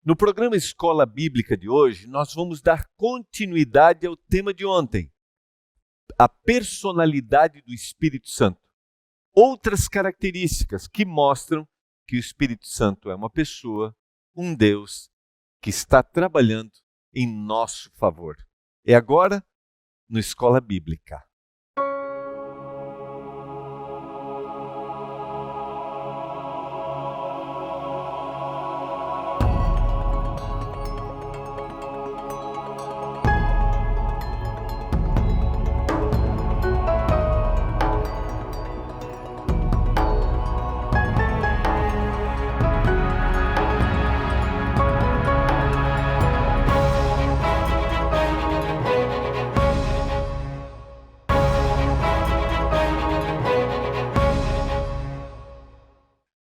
No programa Escola Bíblica de hoje, nós vamos dar continuidade ao tema de ontem, a personalidade do Espírito Santo. Outras características que mostram que o Espírito Santo é uma pessoa, um Deus que está trabalhando em nosso favor. É agora no Escola Bíblica.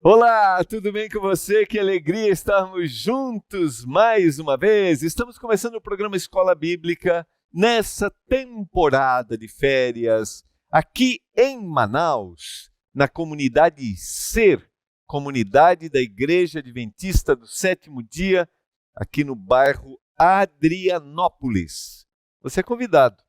Olá, tudo bem com você? Que alegria estarmos juntos mais uma vez. Estamos começando o programa Escola Bíblica nessa temporada de férias aqui em Manaus, na comunidade Ser, comunidade da Igreja Adventista do Sétimo Dia, aqui no bairro Adrianópolis. Você é convidado.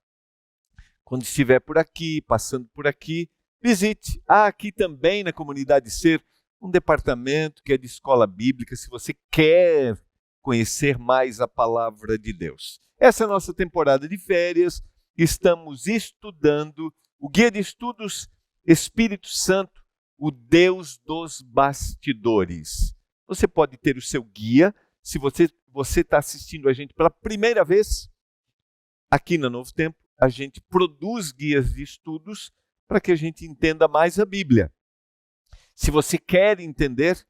Quando estiver por aqui, passando por aqui, visite. Aqui também na comunidade Ser, um departamento que é de escola bíblica, se você quer conhecer mais a palavra de Deus. Essa é a nossa temporada de férias, estamos estudando o Guia de Estudos Espírito Santo, o Deus dos bastidores. Você pode ter o seu guia, se você está assistindo a gente pela primeira vez, aqui na Novo Tempo, a gente produz guias de estudos para que a gente entenda mais a Bíblia. Se você quer entender,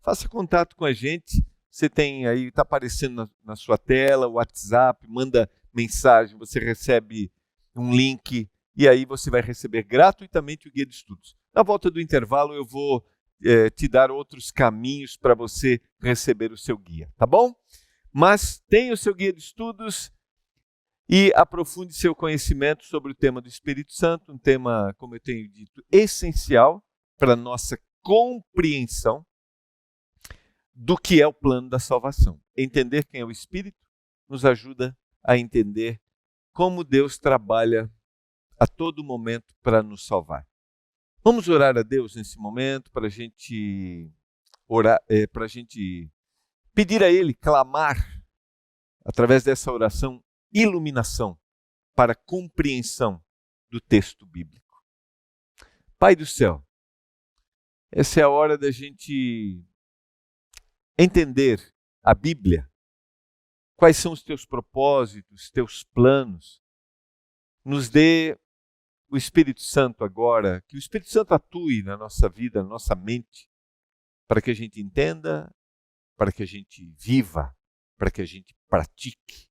faça contato com a gente. Você tem aí, está aparecendo na sua tela, o WhatsApp, manda mensagem, você recebe um link e aí você vai receber gratuitamente o Guia de Estudos. Na volta do intervalo eu vou te dar outros caminhos para você receber o seu guia, tá bom? Mas tenha o seu Guia de Estudos e aprofunde seu conhecimento sobre o tema do Espírito Santo, um tema, como eu tenho dito, essencial para a nossa compreensão do que é o plano da salvação. Entender quem é o Espírito nos ajuda a entender como Deus trabalha a todo momento para nos salvar. Vamos orar a Deus nesse momento para a gente orar, para a gente pedir a Ele, clamar através dessa oração, iluminação para a compreensão do texto bíblico. Pai do céu, essa é a hora da gente entender a Bíblia. Quais são os teus propósitos, teus planos? Nos dê o Espírito Santo agora, que o Espírito Santo atue na nossa vida, na nossa mente, para que a gente entenda, para que a gente viva, para que a gente pratique.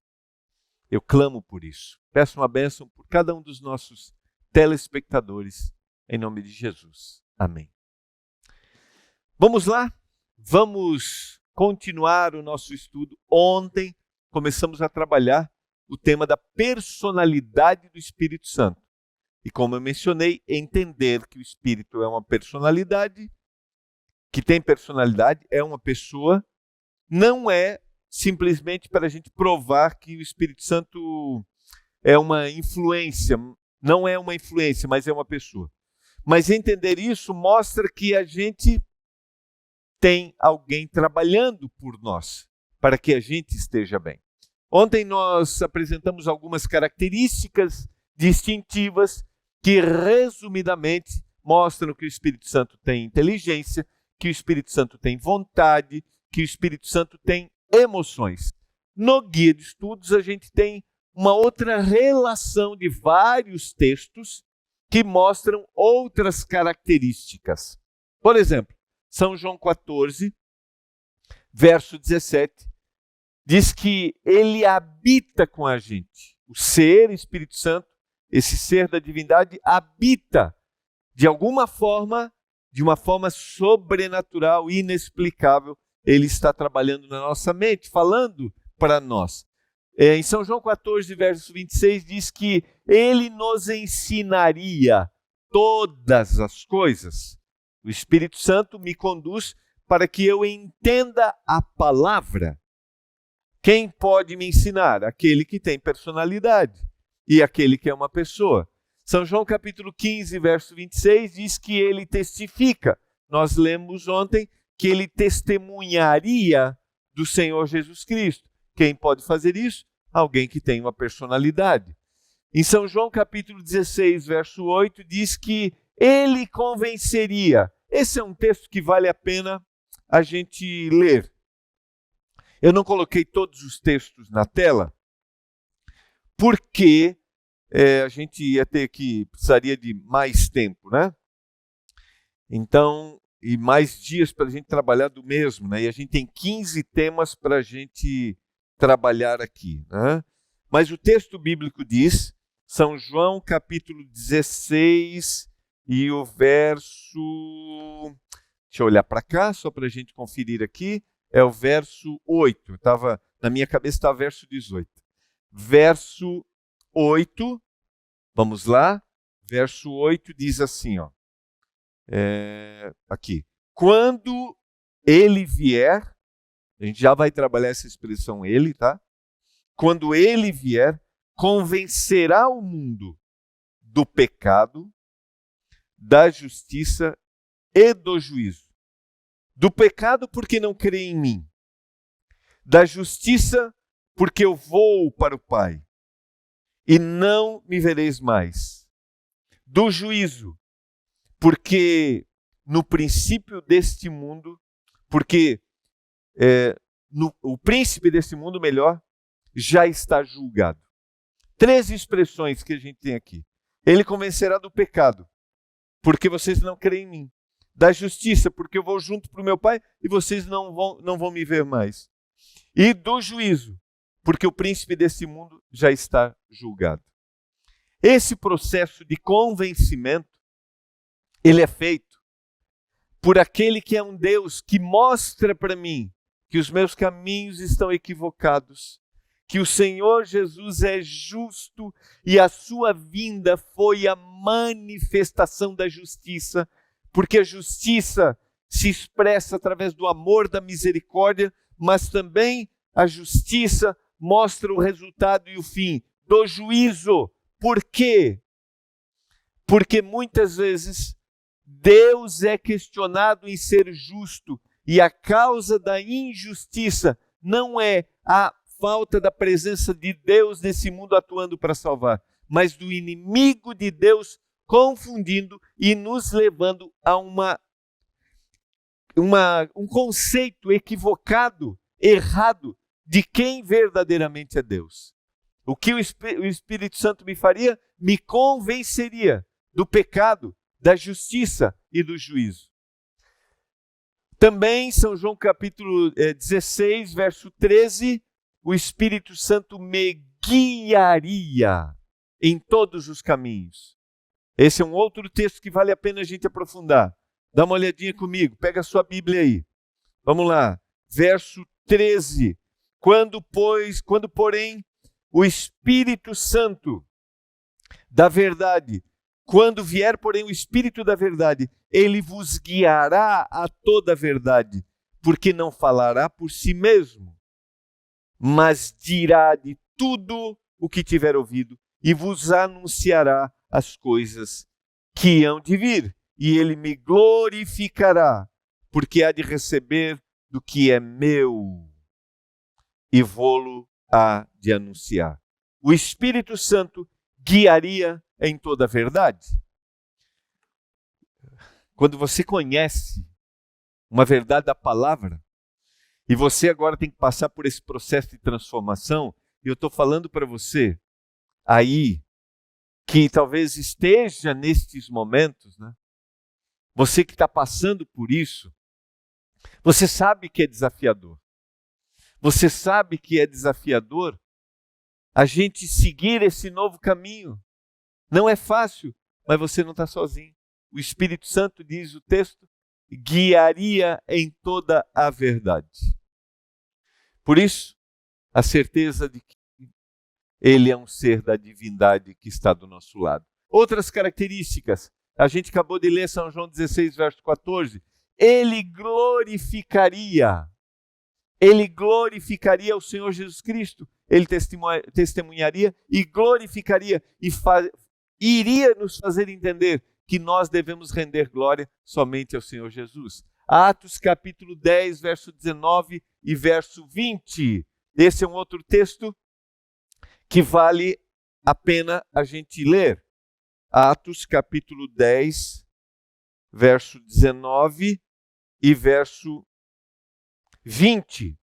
Eu clamo por isso. Peço uma bênção por cada um dos nossos telespectadores, em nome de Jesus. Amém. Vamos lá? Vamos continuar o nosso estudo. Ontem começamos a trabalhar o tema da personalidade do Espírito Santo. E como eu mencionei, entender que o Espírito é uma personalidade, que tem personalidade, é uma pessoa, não é simplesmente para a gente provar que o Espírito Santo é uma influência, não é uma influência, mas é uma pessoa. Mas entender isso mostra que a gente tem alguém trabalhando por nós, para que a gente esteja bem. Ontem nós apresentamos algumas características distintivas que, resumidamente, mostram que o Espírito Santo tem inteligência, que o Espírito Santo tem vontade, que o Espírito Santo tem emoções. No Guia de Estudos, a gente tem uma outra relação de vários textos que mostram outras características. Por exemplo, São João 14, verso 17, diz que ele habita com a gente. O ser, Espírito Santo, esse ser da divindade, habita de alguma forma, de uma forma sobrenatural, inexplicável. Ele está trabalhando na nossa mente, falando para nós. Em São João 14, verso 26, diz que ele nos ensinaria todas as coisas. O Espírito Santo me conduz para que eu entenda a palavra. Quem pode me ensinar? Aquele que tem personalidade e aquele que é uma pessoa. São João capítulo 15, verso 26, diz que ele testifica. Nós lemos ontem que ele testemunharia do Senhor Jesus Cristo. Quem pode fazer isso? Alguém que tem uma personalidade. Em São João capítulo 16, verso 8, diz que ele convenceria. Esse é um texto que vale a pena a gente ler. Eu não coloquei todos os textos na tela, porque a gente ia ter que, precisaria de mais tempo, né? Então, e mais dias para a gente trabalhar do mesmo, né? E a gente tem 15 temas para a gente trabalhar aqui, né? Mas o texto bíblico diz, São João capítulo 16 e o verso... Deixa eu olhar para cá, só para a gente conferir aqui. É o verso 8. Na minha cabeça está o verso 18. Verso 8, vamos lá. Verso 8 diz assim, ó. Aqui. Quando ele vier, a gente já vai trabalhar essa expressão ele, tá? Quando ele vier, convencerá o mundo do pecado, da justiça e do juízo. Do pecado porque não crê em mim. Da justiça porque eu vou para o Pai e não me vereis mais. Do juízo porque no princípio deste mundo, porque o príncipe deste mundo, melhor, já está julgado. 3 expressões que a gente tem aqui. Ele convencerá do pecado, porque vocês não creem em mim. Da justiça, porque eu vou junto para o meu Pai e vocês não vão me ver mais. E do juízo, porque o príncipe desse mundo já está julgado. Esse processo de convencimento, ele é feito por aquele que é um Deus que mostra para mim que os meus caminhos estão equivocados, que o Senhor Jesus é justo e a sua vinda foi a manifestação da justiça, porque a justiça se expressa através do amor, da misericórdia, mas também a justiça mostra o resultado e o fim do juízo. Por quê? Porque muitas vezes Deus é questionado em ser justo e a causa da injustiça não é a falta da presença de Deus nesse mundo atuando para salvar, mas do inimigo de Deus confundindo e nos levando a um conceito equivocado, errado, de quem verdadeiramente é Deus. O que o Espírito Santo me faria? Me convenceria do pecado, da justiça e do juízo. Também, São João capítulo 16, verso 13, o Espírito Santo me guiaria em todos os caminhos. Esse é um outro texto que vale a pena a gente aprofundar. Dá uma olhadinha comigo, pega a sua Bíblia aí. Vamos lá, verso 13. Quando, porém, o Espírito Santo da verdade, quando vier, porém, o Espírito da verdade, ele vos guiará a toda a verdade, porque não falará por si mesmo, mas dirá de tudo o que tiver ouvido e vos anunciará as coisas que hão de vir, e ele me glorificará, porque há de receber do que é meu e vou-lo há de anunciar. O Espírito Santo guiaria em toda a verdade. Quando você conhece uma verdade da palavra, e você agora tem que passar por esse processo de transformação, e eu estou falando para você aí, que talvez esteja nestes momentos, né? Você que está passando por isso, você sabe que é desafiador. Você sabe que é desafiador a gente seguir esse novo caminho. Não é fácil, mas você não está sozinho. O Espírito Santo, diz o texto, guiaria em toda a verdade. Por isso, a certeza de que ele é um ser da divindade que está do nosso lado. Outras características, a gente acabou de ler São João 16, verso 14. Ele glorificaria ele glorificaria o Senhor Jesus Cristo, ele testemunharia e glorificaria e iria nos fazer entender que nós devemos render glória somente ao Senhor Jesus. Atos capítulo 10, verso 19 e verso 20. Esse é um outro texto que vale a pena a gente ler. Atos capítulo 10, verso 19 e verso 20.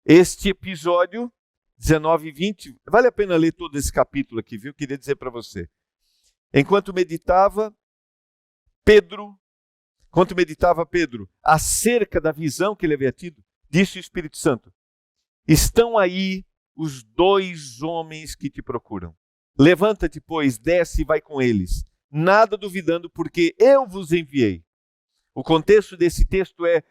Este episódio, 19 e 20, vale a pena ler todo esse capítulo aqui, viu? Queria dizer para você. Enquanto meditava Pedro acerca da visão que ele havia tido, disse o Espírito Santo: estão aí os 2 homens que te procuram. Levanta-te, pois, desce e vai com eles, nada duvidando, porque eu vos enviei. O contexto desse texto é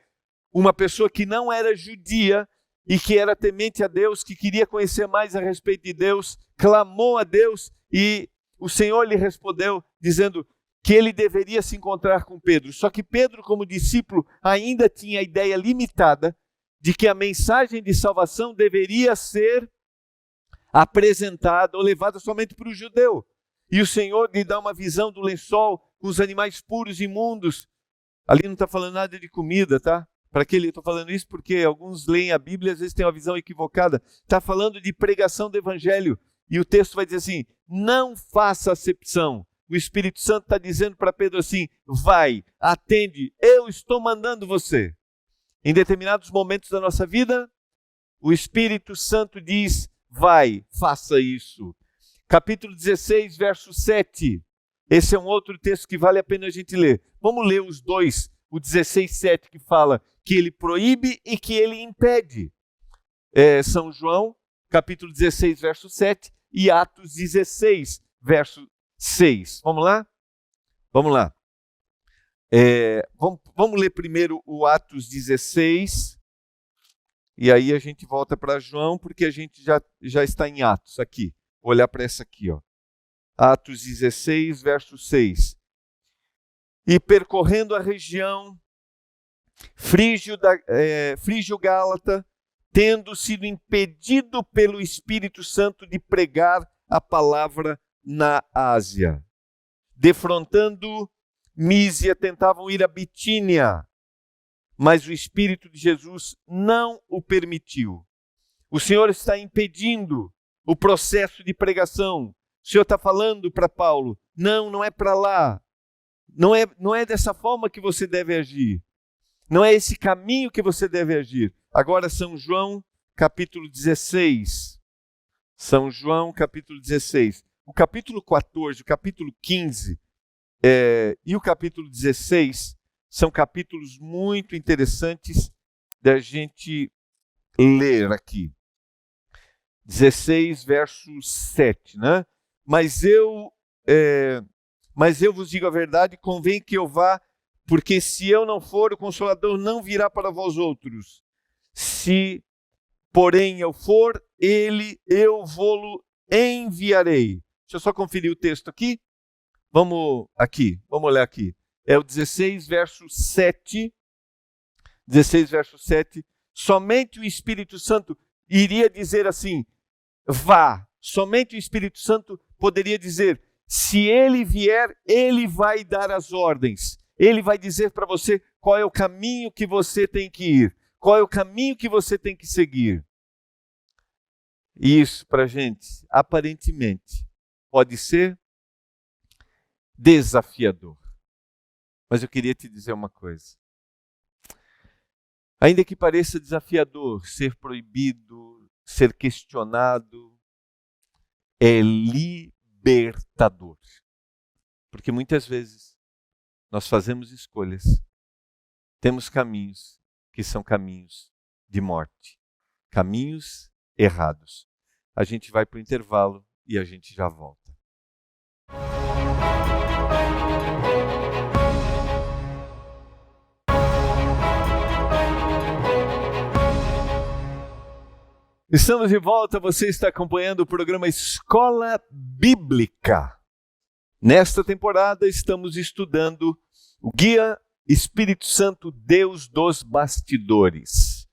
uma pessoa que não era judia e que era temente a Deus, que queria conhecer mais a respeito de Deus, clamou a Deus e o Senhor lhe respondeu dizendo que ele deveria se encontrar com Pedro. Só que Pedro, como discípulo, ainda tinha a ideia limitada de que a mensagem de salvação deveria ser apresentada ou levada somente para o judeu. E o Senhor lhe dá uma visão do lençol com os animais puros e imundos. Ali não está falando nada de comida, tá? Para que eu estou falando isso? Porque alguns leem a Bíblia e às vezes têm uma visão equivocada. Está falando de pregação do Evangelho. E o texto vai dizer assim: não faça acepção. O Espírito Santo está dizendo para Pedro assim: vai, atende, eu estou mandando você. Em determinados momentos da nossa vida, o Espírito Santo diz: vai, faça isso. Capítulo 16, verso 7. Esse é um outro texto que vale a pena a gente ler. Vamos ler os dois. O 16, 7, que fala que ele proíbe e que ele impede. São João, capítulo 16, verso 7, e Atos 16, verso 6. Vamos lá? Vamos lá. Vamos ler primeiro o Atos 16, e aí a gente volta para João, porque a gente já está em Atos aqui. Vou olhar para essa aqui, ó. Atos 16, verso 6. E percorrendo a região Frígio-Gálata, tendo sido impedido pelo Espírito Santo de pregar a palavra na Ásia. Defrontando Mísia, tentavam ir a Bitínia, mas o Espírito de Jesus não o permitiu. O Senhor está impedindo o processo de pregação. O Senhor está falando para Paulo: não é para lá. Não é dessa forma que você deve agir. Não é esse caminho que você deve agir. Agora, São João, capítulo 16. São João, capítulo 16. O capítulo 14, o capítulo 15 e o capítulo 16 são capítulos muito interessantes da gente ler aqui. 16, verso 7, né? Mas eu vos digo a verdade, convém que eu vá, porque se eu não for, o Consolador não virá para vós outros. Se, porém, eu for, eu vou-lo enviarei. Deixa eu só conferir o texto aqui. Vamos olhar aqui. É o 16, verso 7. 16, verso 7. Somente o Espírito Santo iria dizer assim: vá. Somente o Espírito Santo poderia dizer: se ele vier, ele vai dar as ordens. Ele vai dizer para você qual é o caminho que você tem que ir. Qual é o caminho que você tem que seguir. Isso, para a gente, aparentemente, pode ser desafiador. Mas eu queria te dizer uma coisa. Ainda que pareça desafiador ser proibido, ser questionado, é libertador. Porque muitas vezes nós fazemos escolhas, temos caminhos que são caminhos de morte, caminhos errados. A gente vai para o intervalo e a gente já volta. Estamos de volta, você está acompanhando o programa Escola Bíblica. Nesta temporada estamos estudando o Guia Espírito Santo, Deus dos Bastidores.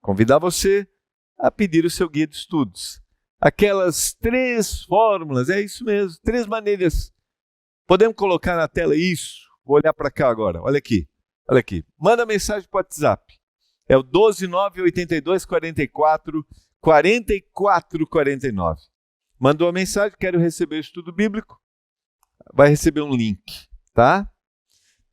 convidar você a pedir o seu guia de estudos. Aquelas 3 fórmulas, é isso mesmo, 3 maneiras. Podemos colocar na tela isso? Vou olhar para cá agora, olha aqui. Manda mensagem para o WhatsApp. É o 12982444449. Mandou a mensagem, quero receber o estudo bíblico, vai receber um link, tá?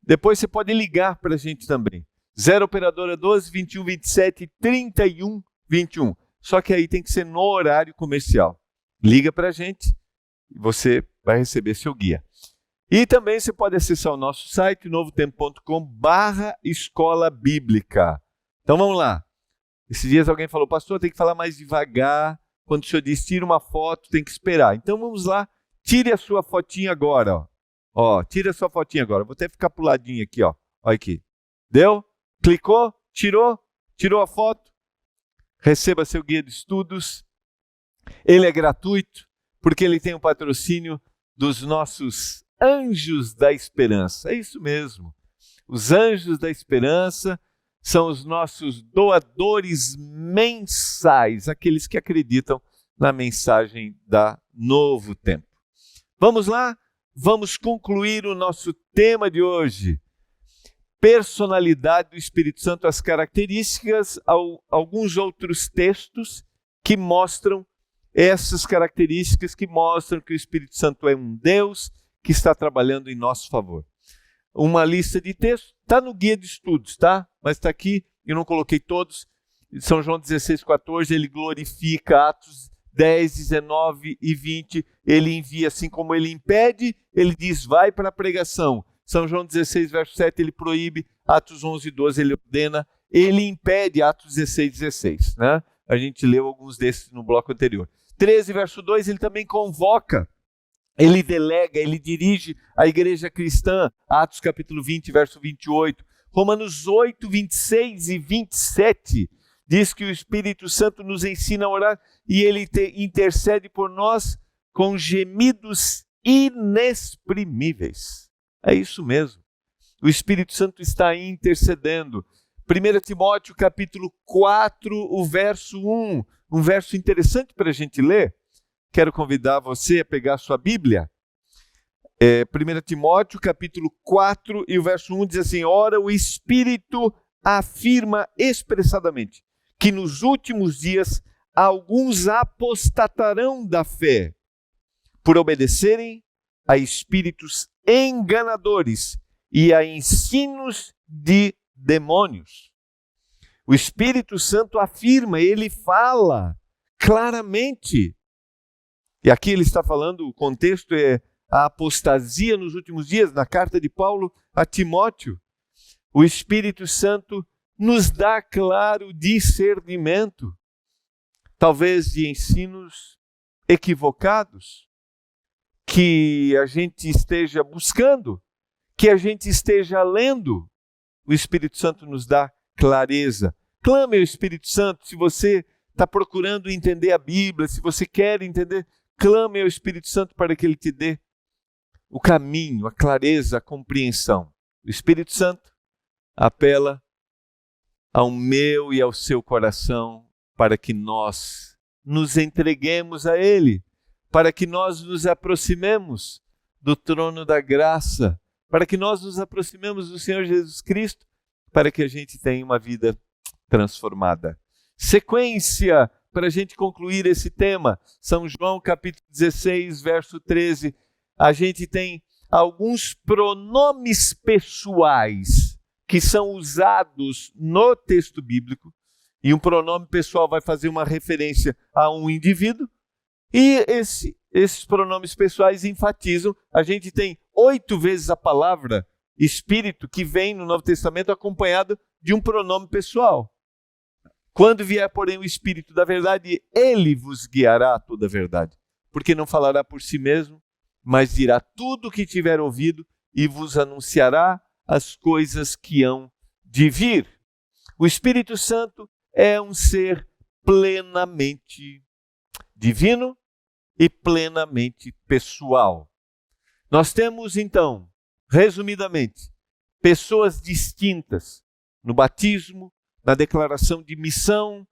Depois você pode ligar para a gente também. 0 operadora 12 21 27 31 21. Só que aí tem que ser no horário comercial. Liga para a gente e você vai receber seu guia. E também você pode acessar o nosso site, novotempo.com/escola bíblica. Então vamos lá. Esses dias alguém falou, pastor, tem que falar mais devagar. Quando o senhor diz, tira uma foto, tem que esperar. Então vamos lá, tire a sua fotinha agora. Ó, tira a sua fotinha agora. Vou até ficar pro ladinho aqui, ó. Olha aqui. Deu? Clicou? Tirou a foto? Receba seu guia de estudos. Ele é gratuito, porque ele tem o patrocínio dos nossos Anjos da Esperança. É isso mesmo. Os Anjos da Esperança são os nossos doadores mensais, aqueles que acreditam na mensagem da Novo Tempo. Vamos lá? Vamos concluir o nosso tema de hoje. Personalidade do Espírito Santo, as características, alguns outros textos que mostram essas características, que mostram que o Espírito Santo é um Deus que está trabalhando em nosso favor. Uma lista de textos, está no guia de estudos, tá? Mas está aqui, eu não coloquei todos. São João 16:14, ele glorifica. Atos 10, 19 e 20, ele envia, assim como ele impede, ele diz, vai para a pregação. São João 16, verso 7, ele proíbe. Atos 11, 12, ele ordena. Ele impede, Atos 16, 16. Né? A gente leu alguns desses no bloco anterior. 13, verso 2, ele também convoca. Ele delega, ele dirige a igreja cristã. Atos capítulo 20, verso 28. Romanos 8, 26 e 27 diz que o Espírito Santo nos ensina a orar e ele intercede por nós com gemidos inexprimíveis. É isso mesmo. O Espírito Santo está aí intercedendo. 1 Timóteo capítulo 4, o verso 1. Um verso interessante para a gente ler. Quero convidar você a pegar a sua Bíblia. 1 Timóteo, capítulo 4, e o verso 1 diz assim, ora, o Espírito afirma expressadamente que nos últimos dias alguns apostatarão da fé por obedecerem a espíritos enganadores e a ensinos de demônios. O Espírito Santo afirma, ele fala claramente. E aqui ele está falando, o contexto é a apostasia nos últimos dias, na carta de Paulo a Timóteo. O Espírito Santo nos dá claro discernimento, talvez de ensinos equivocados, que a gente esteja buscando, que a gente esteja lendo. O Espírito Santo nos dá clareza. Clame ao Espírito Santo, se você está procurando entender a Bíblia, se você quer entender, clame ao Espírito Santo para que ele te dê o caminho, a clareza, a compreensão. O Espírito Santo apela ao meu e ao seu coração para que nós nos entreguemos a Ele, para que nós nos aproximemos do trono da graça, para que nós nos aproximemos do Senhor Jesus Cristo, para que a gente tenha uma vida transformada. Sequência para a gente concluir esse tema. São João capítulo 16, verso 13. A gente tem alguns pronomes pessoais que são usados no texto bíblico. E um pronome pessoal vai fazer uma referência a um indivíduo. E esses pronomes pessoais enfatizam. A gente tem 8 vezes a palavra Espírito que vem no Novo Testamento acompanhado de um pronome pessoal. Quando vier, porém, o Espírito da verdade, ele vos guiará a toda a verdade. Porque não falará por si mesmo, mas dirá tudo o que tiver ouvido e vos anunciará as coisas que hão de vir. O Espírito Santo é um ser plenamente divino e plenamente pessoal. Nós temos, então, resumidamente, pessoas distintas no batismo, na declaração de missão,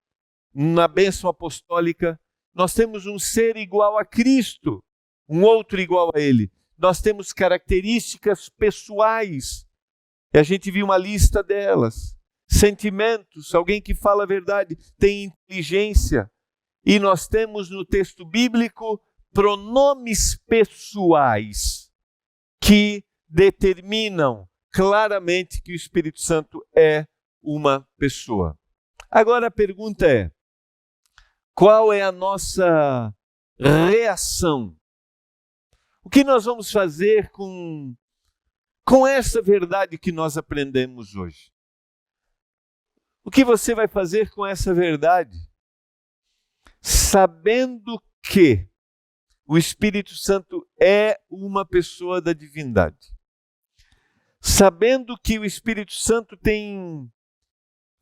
na bênção apostólica. Nós temos um ser igual a Cristo, um outro igual a Ele. Nós temos características pessoais, e a gente viu uma lista delas. Sentimentos, alguém que fala a verdade, tem inteligência. E nós temos no texto bíblico pronomes pessoais que determinam claramente que o Espírito Santo é uma pessoa. Agora a pergunta é: qual é a nossa reação? O que nós vamos fazer com essa verdade que nós aprendemos hoje? O que você vai fazer com essa verdade? Sabendo que o Espírito Santo é uma pessoa da divindade. Sabendo que o Espírito Santo tem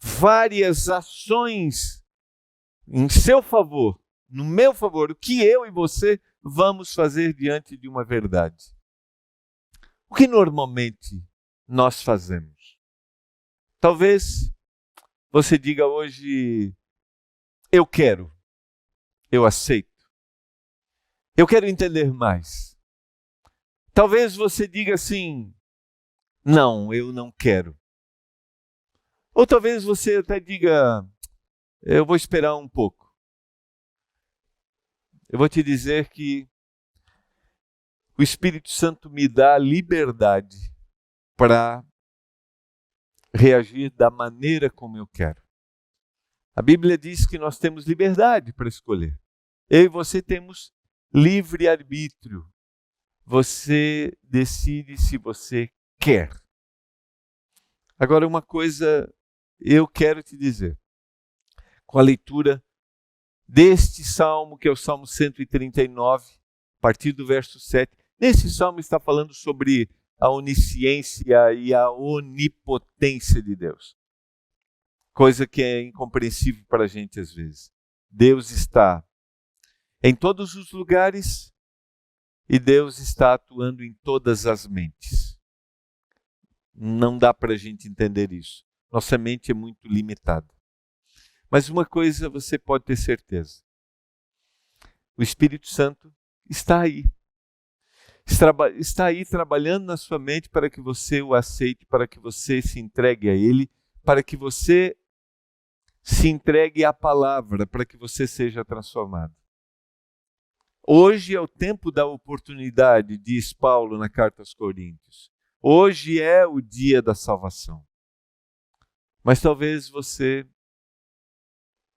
várias ações em seu favor, no meu favor, o que eu e você vamos fazer diante de uma verdade? O que normalmente nós fazemos? Talvez você diga hoje: eu quero, eu aceito, eu quero entender mais. Talvez você diga assim: não, eu não quero. Ou talvez você até diga: eu vou esperar um pouco. Eu vou te dizer que o Espírito Santo me dá liberdade para reagir da maneira como eu quero. A Bíblia diz que nós temos liberdade para escolher. Eu e você temos livre-arbítrio. Você decide se você quer. Agora, uma coisa eu quero te dizer. Com a leitura deste salmo, que é o Salmo 139, a partir do verso 7. Nesse salmo está falando sobre a onisciência e a onipotência de Deus. Coisa que é incompreensível para a gente às vezes. Deus está em todos os lugares e Deus está atuando em todas as mentes. Não dá para a gente entender isso. Nossa mente é muito limitada. Mas uma coisa você pode ter certeza. O Espírito Santo está aí. Está aí trabalhando na sua mente para que você o aceite, para que você se entregue a Ele, para que você se entregue à palavra, para que você seja transformado. Hoje é o tempo da oportunidade, diz Paulo na carta aos Coríntios. Hoje é o dia da salvação. Mas talvez você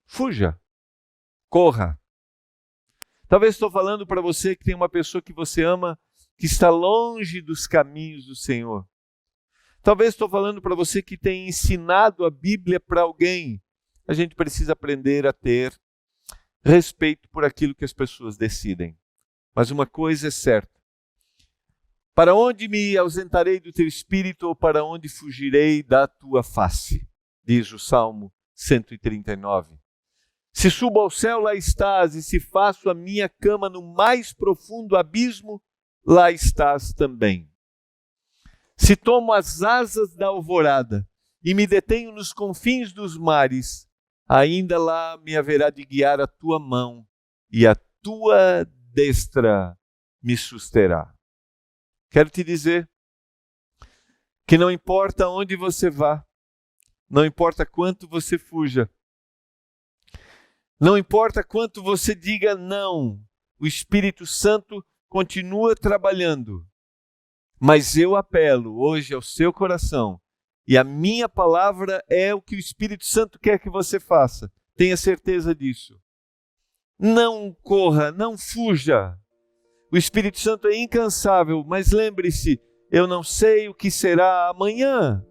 fuja, corra. Talvez estou falando para você que tem uma pessoa que você ama, que está longe dos caminhos do Senhor. Talvez estou falando para você que tem ensinado a Bíblia para alguém. A gente precisa aprender a ter respeito por aquilo que as pessoas decidem. Mas uma coisa é certa. Para onde me ausentarei do teu espírito, ou para onde fugirei da tua face? Diz o Salmo 139. Se subo ao céu, lá estás, e se faço a minha cama no mais profundo abismo, lá estás também. Se tomo as asas da alvorada e me detenho nos confins dos mares, ainda lá me haverá de guiar a tua mão, e a tua destra me susterá. Quero te dizer que não importa onde você vá, não importa quanto você fuja, não importa quanto você diga não, o Espírito Santo continua trabalhando. Mas eu apelo hoje ao seu coração, e a minha palavra é o que o Espírito Santo quer que você faça. Tenha certeza disso. Não corra, não fuja. O Espírito Santo é incansável, mas lembre-se, eu não sei o que será amanhã.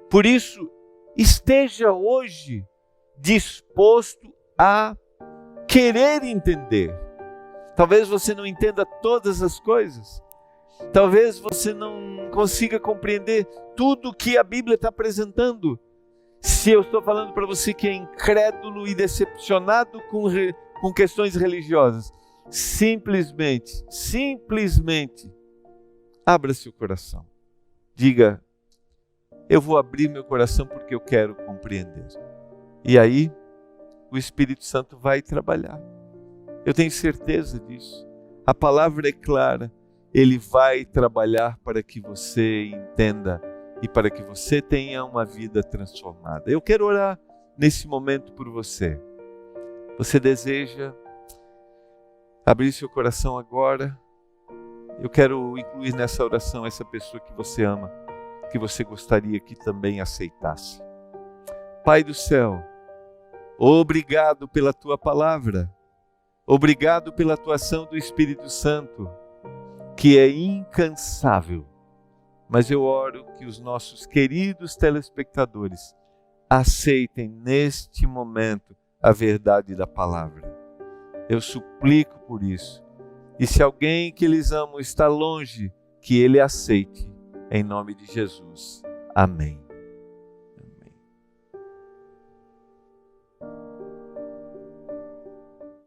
Por isso, esteja hoje disposto a querer entender. Talvez você não entenda todas as coisas. Talvez você não consiga compreender tudo o que a Bíblia está apresentando. Se eu estou falando para você que é incrédulo e decepcionado com questões religiosas, simplesmente, abra seu coração. Diga, eu vou abrir meu coração porque eu quero compreender. E aí, o Espírito Santo vai trabalhar. Eu tenho certeza disso. A palavra é clara. Ele vai trabalhar para que você entenda e para que você tenha uma vida transformada. Eu quero orar nesse momento por você. Você deseja abrir seu coração agora? Eu quero incluir nessa oração essa pessoa que você ama, que você gostaria que também aceitasse. Pai do céu, obrigado pela tua palavra. Obrigado pela atuação do Espírito Santo, que é incansável. Mas eu oro que os nossos queridos telespectadores aceitem neste momento a verdade da palavra. Eu suplico por isso. E se alguém que eles amam está longe, que ele aceite, em nome de Jesus. Amém.